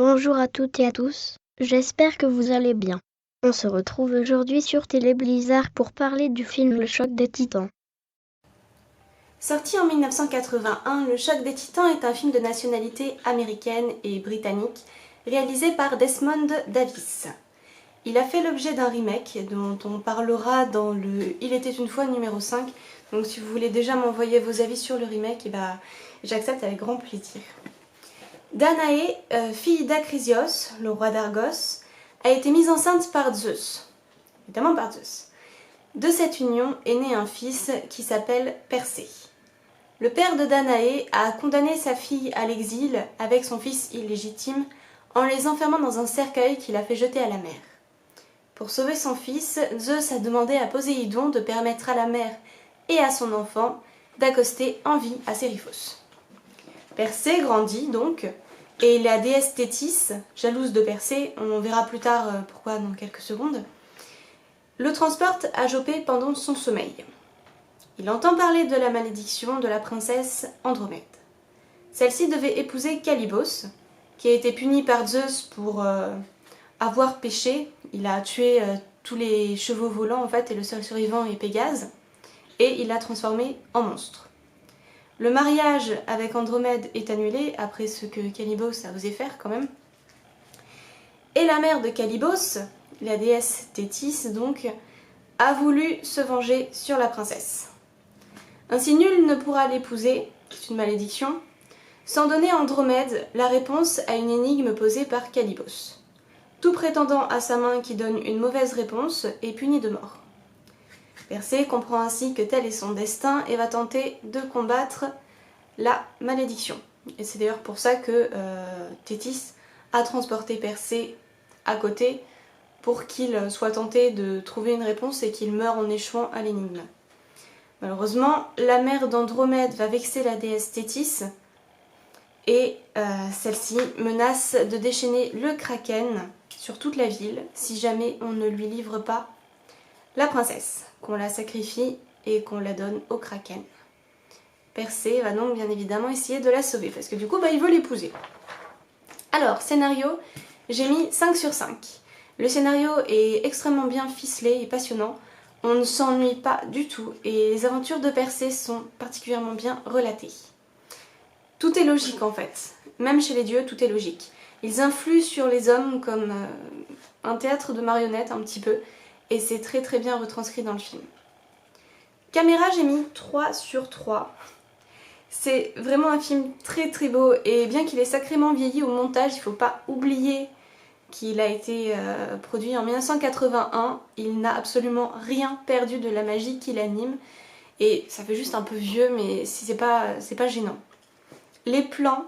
Bonjour à toutes et à tous, j'espère que vous allez bien. On se retrouve aujourd'hui sur Télé Blizzard pour parler du film Le Choc des Titans. Sorti en 1981, Le Choc des Titans est un film de nationalité américaine et britannique réalisé par Desmond Davis. Il a fait l'objet d'un remake dont on parlera dans le Il était une fois numéro 5. Donc si vous voulez déjà m'envoyer vos avis sur le remake, j'accepte avec grand plaisir. Danaé, fille d'Acrisios, le roi d'Argos, a été mise enceinte par Zeus. Évidemment par Zeus. De cette union est né un fils qui s'appelle Persée. Le père de Danaé a condamné sa fille à l'exil avec son fils illégitime en les enfermant dans un cercueil qu'il a fait jeter à la mer. Pour sauver son fils, Zeus a demandé à Poséidon de permettre à la mère et à son enfant d'accoster en vie à Séryphos. Persée grandit donc, et la déesse Thétis, jalouse de Persée, on verra plus tard pourquoi dans quelques secondes, le transporte à Jopé pendant son sommeil. Il entend parler de la malédiction de la princesse Andromède. Celle-ci devait épouser Calibos, qui a été puni par Zeus pour avoir péché. Il a tué tous les chevaux volants en fait, et le seul survivant est Pégase, et il l'a transformé en monstre. Le mariage avec Andromède est annulé après ce que Calibos a osé faire quand même. Et la mère de Calibos, la déesse Thétis donc, a voulu se venger sur la princesse. Ainsi nul ne pourra l'épouser, c'est une malédiction, sans donner à Andromède la réponse à une énigme posée par Calibos. Tout prétendant à sa main qui donne une mauvaise réponse est puni de mort. Persée comprend ainsi que tel est son destin et va tenter de combattre la malédiction. Et c'est d'ailleurs pour ça que Thétis a transporté Persée à côté pour qu'il soit tenté de trouver une réponse et qu'il meure en échouant à l'énigme. Malheureusement, la mère d'Andromède va vexer la déesse Thétis et celle-ci menace de déchaîner le kraken sur toute la ville si jamais on ne lui livre pas la princesse, qu'on la sacrifie et qu'on la donne au kraken. Persée va donc bien évidemment essayer de la sauver parce que du coup il veut l'épouser. Alors, scénario, j'ai mis 5 sur 5. Le scénario est extrêmement bien ficelé et passionnant. On ne s'ennuie pas du tout et les aventures de Persée sont particulièrement bien relatées. Tout est logique en fait. Même chez les dieux, tout est logique. Ils influent sur les hommes comme un théâtre de marionnettes un petit peu et c'est très très bien retranscrit dans le film. Caméra, j'ai mis 3 sur 3. C'est vraiment un film très très beau et bien qu'il ait sacrément vieilli au montage, il ne faut pas oublier qu'il a été produit en 1981. Il n'a absolument rien perdu de la magie qui l'anime et ça fait juste un peu vieux mais c'est pas gênant. Les plans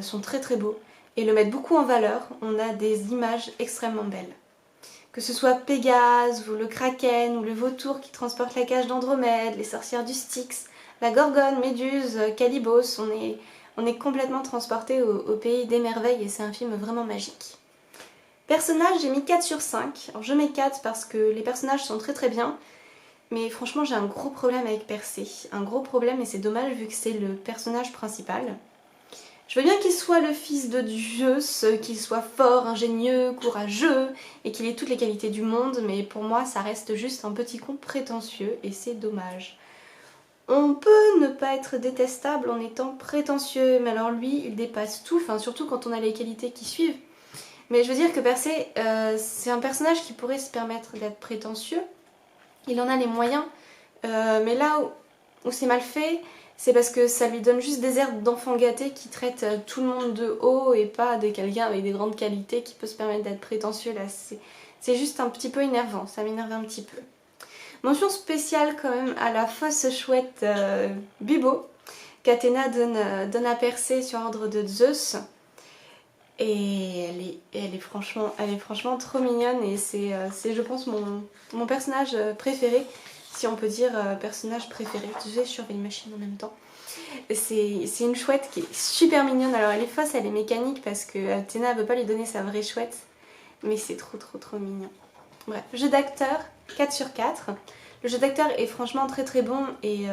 sont très très beaux et le mettent beaucoup en valeur. On a des images extrêmement belles. Que ce soit Pégase ou le Kraken ou le vautour qui transporte la cage d'Andromède, les sorcières du Styx, la Gorgone, Méduse, Calibos, on est complètement transporté au pays des merveilles et c'est un film vraiment magique. Personnages, j'ai mis 4 sur 5. Alors je mets 4 parce que les personnages sont très très bien, mais franchement j'ai un gros problème avec Persée. Un gros problème et c'est dommage vu que c'est le personnage principal. Je veux bien qu'il soit le fils de Zeus, qu'il soit fort, ingénieux, courageux et qu'il ait toutes les qualités du monde, mais pour moi ça reste juste un petit con prétentieux et c'est dommage. On peut ne pas être détestable en étant prétentieux, mais alors lui il dépasse tout, enfin surtout quand on a les qualités qui suivent. Mais je veux dire que Persée, c'est un personnage qui pourrait se permettre d'être prétentieux, il en a les moyens, mais là où c'est mal fait, c'est parce que ça lui donne juste des airs d'enfant gâté qui traite tout le monde de haut et pas de quelqu'un avec des grandes qualités qui peut se permettre d'être prétentieux. Là, c'est juste un petit peu énervant, ça m'énerve un petit peu. Mention spéciale quand même à la fausse chouette Bibo qu'Athéna donne à Persée sur ordre de Zeus. Et elle est franchement trop mignonne et c'est je pense mon personnage préféré, si on peut dire personnage préféré. Je surveille une machine en même temps. C'est une chouette qui est super mignonne. Alors elle est fausse, elle est mécanique parce que Athéna ne veut pas lui donner sa vraie chouette. Mais c'est trop mignon. Bref, jeu d'acteur, 4 sur 4. Le jeu d'acteur est franchement très très bon et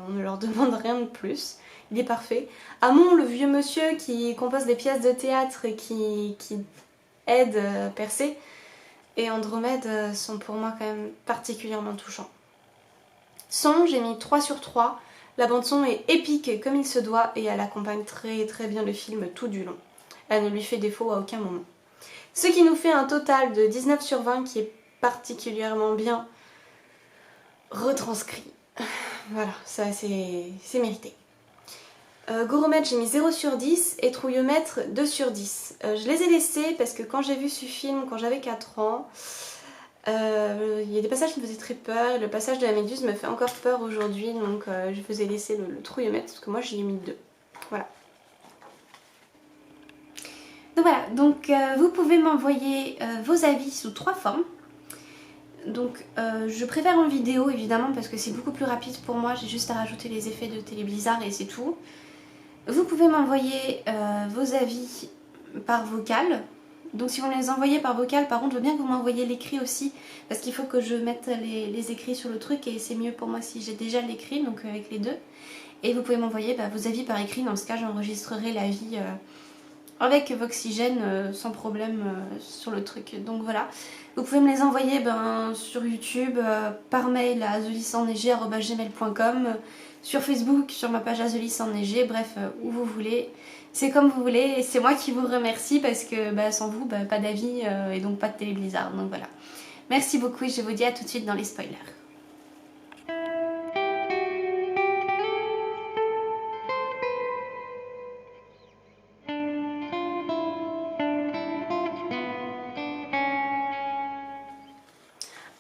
on ne leur demande rien de plus. Il est parfait. Hamon, le vieux monsieur qui compose des pièces de théâtre et qui aide Persée, et Andromède sont pour moi quand même particulièrement touchants. Son, j'ai mis 3 sur 3. La bande son est épique comme il se doit et elle accompagne très très bien le film tout du long. Elle ne lui fait défaut à aucun moment. Ce qui nous fait un total de 19 sur 20 qui est particulièrement bien retranscrit. Voilà, ça c'est mérité. Goromètre, j'ai mis 0 sur 10 et Trouillomètre 2 sur 10. Je les ai laissés parce que quand j'ai vu ce film, quand j'avais 4 ans, il y a des passages qui me faisaient très peur et le passage de la méduse me fait encore peur aujourd'hui, donc je vous ai laissé le Trouillomètre parce que moi j'y ai mis 2. Voilà. Donc vous pouvez m'envoyer vos avis sous 3 formes. Donc je préfère en vidéo évidemment parce que c'est beaucoup plus rapide pour moi, j'ai juste à rajouter les effets de Télé Blizzard et c'est tout. Vous pouvez m'envoyer vos avis par vocal. Donc si vous me les envoyez par vocal, par contre je veux bien que vous m'envoyiez l'écrit aussi parce qu'il faut que je mette les écrits sur le truc et c'est mieux pour moi si j'ai déjà l'écrit, donc avec les deux. Et vous pouvez m'envoyer vos avis par écrit, dans ce cas j'enregistrerai l'avis avec Voxygène sans problème sur le truc. Donc voilà, vous pouvez me les envoyer sur YouTube, par mail à thelyssenneigé@gmail.com, sur Facebook, sur ma page thelyssenneigé, bref, où vous voulez. C'est comme vous voulez et c'est moi qui vous remercie parce que sans vous, pas d'avis et donc pas de Télé Blizzard. Donc voilà. Merci beaucoup et je vous dis à tout de suite dans les spoilers.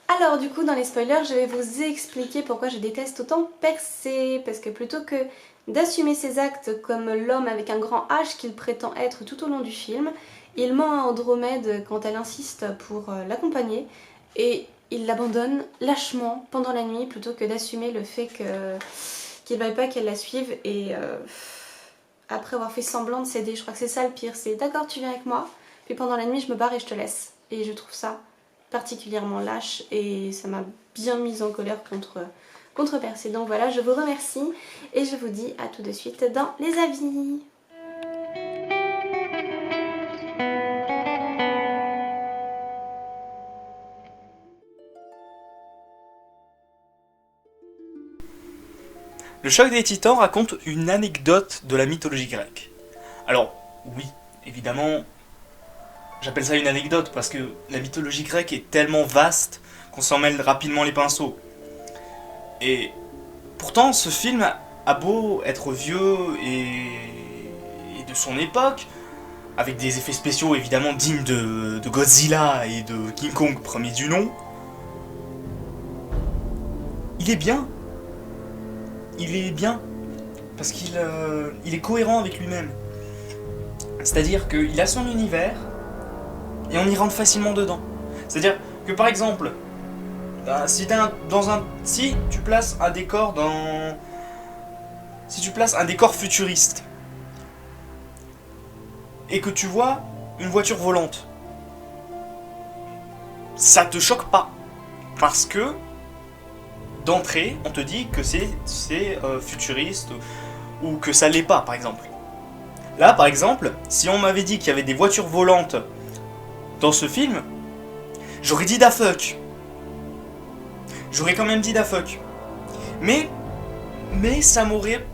Alors du coup dans les spoilers je vais vous expliquer pourquoi je déteste autant Persée, parce que plutôt que d'assumer ses actes comme l'homme avec un grand H qu'il prétend être tout au long du film, il ment à Andromède quand elle insiste pour l'accompagner et il l'abandonne lâchement pendant la nuit plutôt que d'assumer le fait qu'il ne veuille pas qu'elle la suive et après avoir fait semblant de céder. Je crois que c'est ça le pire, c'est d'accord tu viens avec moi, puis pendant la nuit je me barre et je te laisse. Et je trouve ça particulièrement lâche et ça m'a bien mise en colère contre Persée. Donc voilà, je vous remercie et je vous dis à tout de suite dans les avis. Le choc des titans raconte une anecdote de la mythologie grecque. Alors, oui, évidemment, j'appelle ça une anecdote parce que la mythologie grecque est tellement vaste qu'on s'en mêle rapidement les pinceaux. Et pourtant, ce film a beau être vieux et de son époque, avec des effets spéciaux évidemment dignes de Godzilla et de King Kong premier du nom, il est bien. Il est bien parce qu'il est cohérent avec lui-même. C'est-à-dire qu'il a son univers et on y rentre facilement dedans. C'est-à-dire que par exemple, si tu places un décor si tu places un décor futuriste et que tu vois une voiture volante, ça te choque pas parce que d'entrée, on te dit que c'est futuriste ou que ça l'est pas, par exemple. Là, par exemple, si on m'avait dit qu'il y avait des voitures volantes dans ce film, j'aurais dit da fuck. J'aurais quand même dit da fuck. Mais ça m'aurait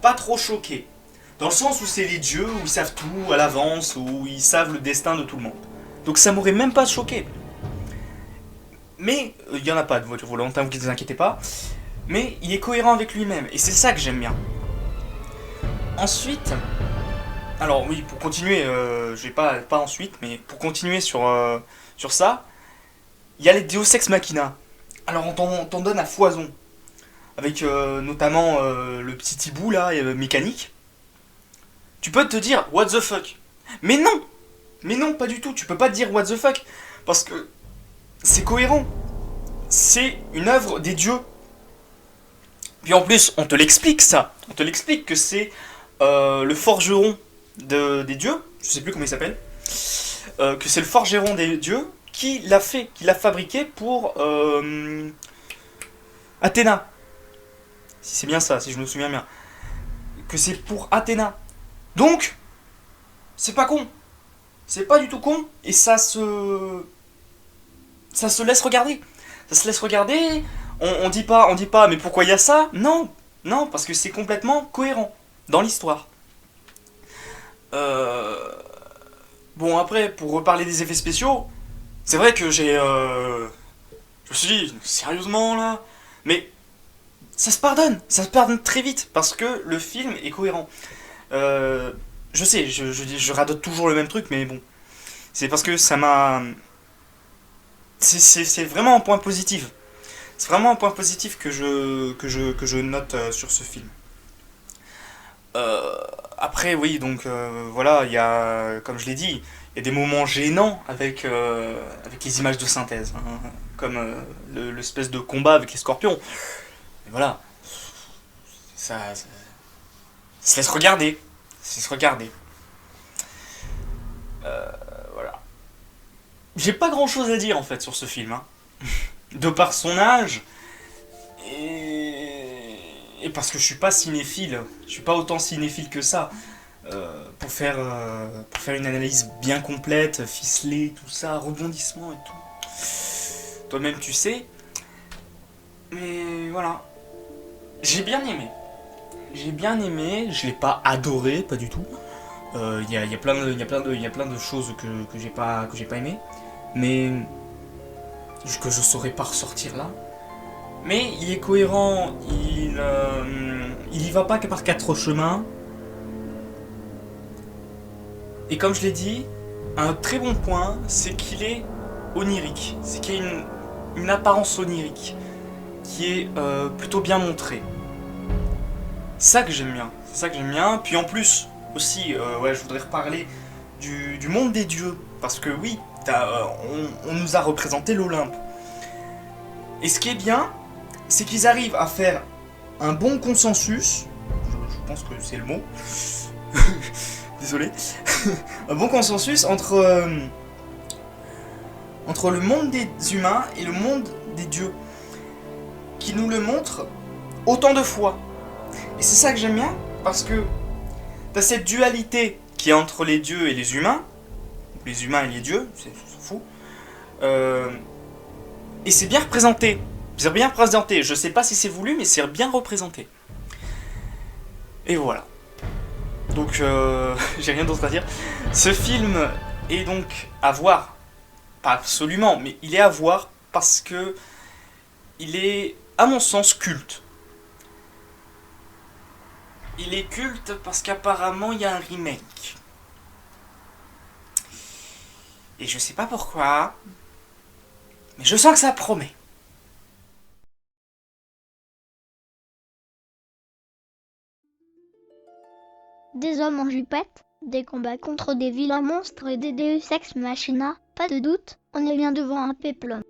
pas trop choqué. Dans le sens où c'est les dieux, où ils savent tout à l'avance, où ils savent le destin de tout le monde. Donc ça m'aurait même pas choqué. Mais il n'y en a pas de voiture volante, ne vous inquiétez pas. Mais il est cohérent avec lui-même, et c'est ça que j'aime bien. Ensuite, alors oui, pour continuer, je vais pas ensuite, mais pour continuer sur ça, il y a les Deus Ex Machina. Alors on t'en donne à foison, avec notamment le petit hibou là, mécanique. Tu peux te dire what the fuck, mais non, pas du tout. Tu peux pas te dire what the fuck parce que c'est cohérent. C'est une œuvre des dieux. Puis en plus, on te l'explique ça. On te l'explique que c'est le forgeron des dieux. Je sais plus comment il s'appelle. Que c'est le forgeron des dieux qui l'a fait, qui l'a fabriqué pour Athéna. Si c'est bien ça, si je me souviens bien. Que c'est pour Athéna. Donc, c'est pas con. C'est pas du tout con. Et ça se laisse regarder. Ça se laisse regarder. On dit pas, mais pourquoi il y a ça? Non, non, parce que c'est complètement cohérent dans l'histoire. Bon, après, pour reparler des effets spéciaux, c'est vrai que je me suis dit, sérieusement là? Mais ça se pardonne très vite, parce que le film est cohérent. Je sais, je radote toujours le même truc, mais bon. C'est parce que ça m'a... C'est vraiment un point positif. C'est vraiment un point positif que je note sur ce film. Après, oui, donc voilà, il y a, comme je l'ai dit, il y a des moments gênants avec les images de synthèse, hein, comme l'espèce de combat avec les scorpions. Et voilà, ça se laisse regarder. Ça se laisse regarder. Voilà. J'ai pas grand chose à dire en fait sur ce film, hein. De par son âge, et parce que je suis pas cinéphile, je suis pas autant cinéphile que ça, pour faire une analyse bien complète, ficelée, tout ça, rebondissement et tout. Toi-même tu sais. Mais voilà. J'ai bien aimé. Je l'ai pas adoré, pas du tout. Il y a plein de choses que j'ai pas aimé, mais que je saurais pas ressortir là. Mais il est cohérent, il y va pas que par quatre chemins. Et comme je l'ai dit, un très bon point, c'est qu'il est onirique. C'est qu'il y a une apparence onirique qui est plutôt bien montrée. C'est ça que j'aime bien. C'est ça que j'aime bien. Puis en plus, aussi, ouais, je voudrais reparler du monde des dieux. Parce que oui, on nous a représenté l'Olympe. Et ce qui est bien, c'est qu'ils arrivent à faire un bon consensus. Je pense que c'est le mot. Désolé. Un bon consensus entre le monde des humains et le monde des dieux. Qui nous le montre autant de fois. Et c'est ça que j'aime bien, parce que t'as cette dualité qui est entre les dieux et les humains et les dieux, on s'en fout. Et c'est bien représenté. C'est bien représenté. Je sais pas si c'est voulu, mais c'est bien représenté. Et voilà. Donc, j'ai rien d'autre à dire. Ce film est donc à voir. Pas absolument, mais il est à voir parce que il est, à mon sens, culte. Il est culte parce qu'apparemment il y a un remake. Et je sais pas pourquoi, mais je sens que ça promet. Des hommes en jupette, des combats contre des vilains monstres et des Deus Ex Machina, pas de doute, on est bien devant un péplum.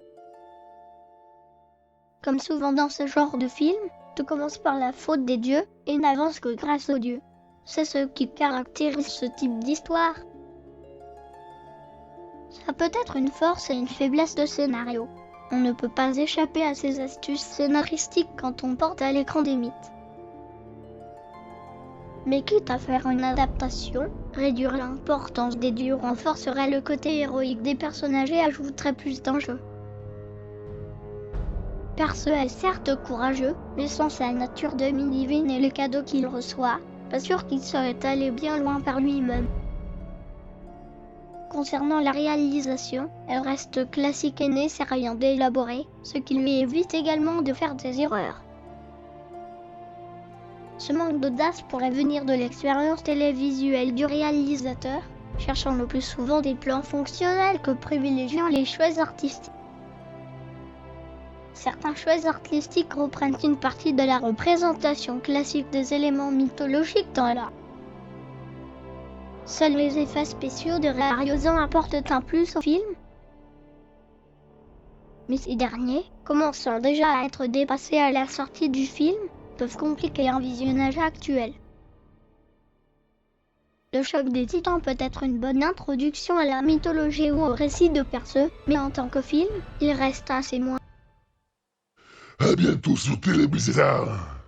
Comme souvent dans ce genre de film, tout commence par la faute des dieux et n'avance que grâce aux dieux. C'est ce qui caractérise ce type d'histoire. Ça peut être une force et une faiblesse de scénario. On ne peut pas échapper à ces astuces scénaristiques quand on porte à l'écran des mythes. Mais quitte à faire une adaptation, réduire l'importance des dieux renforcerait le côté héroïque des personnages et ajouterait plus d'enjeux. Perceux est certes courageux, mais sans sa nature demi-divine et les cadeaux qu'il reçoit, pas sûr qu'il serait allé bien loin par lui-même. Concernant la réalisation, elle reste classique et n'est rien d'élaboré, ce qui lui évite également de faire des erreurs. Ce manque d'audace pourrait venir de l'expérience télévisuelle du réalisateur, cherchant le plus souvent des plans fonctionnels que privilégiant les choix artistiques. Certains choix artistiques reprennent une partie de la représentation classique des éléments mythologiques dans l'art. Seuls les effets spéciaux de Rariosan apportent un plus au film. Mais ces derniers, commençant déjà à être dépassés à la sortie du film, peuvent compliquer un visionnage actuel. Le choc des titans peut être une bonne introduction à la mythologie ou au récit de Perceux, mais en tant que film, il reste assez moins. À bientôt sur Télé Bizarre.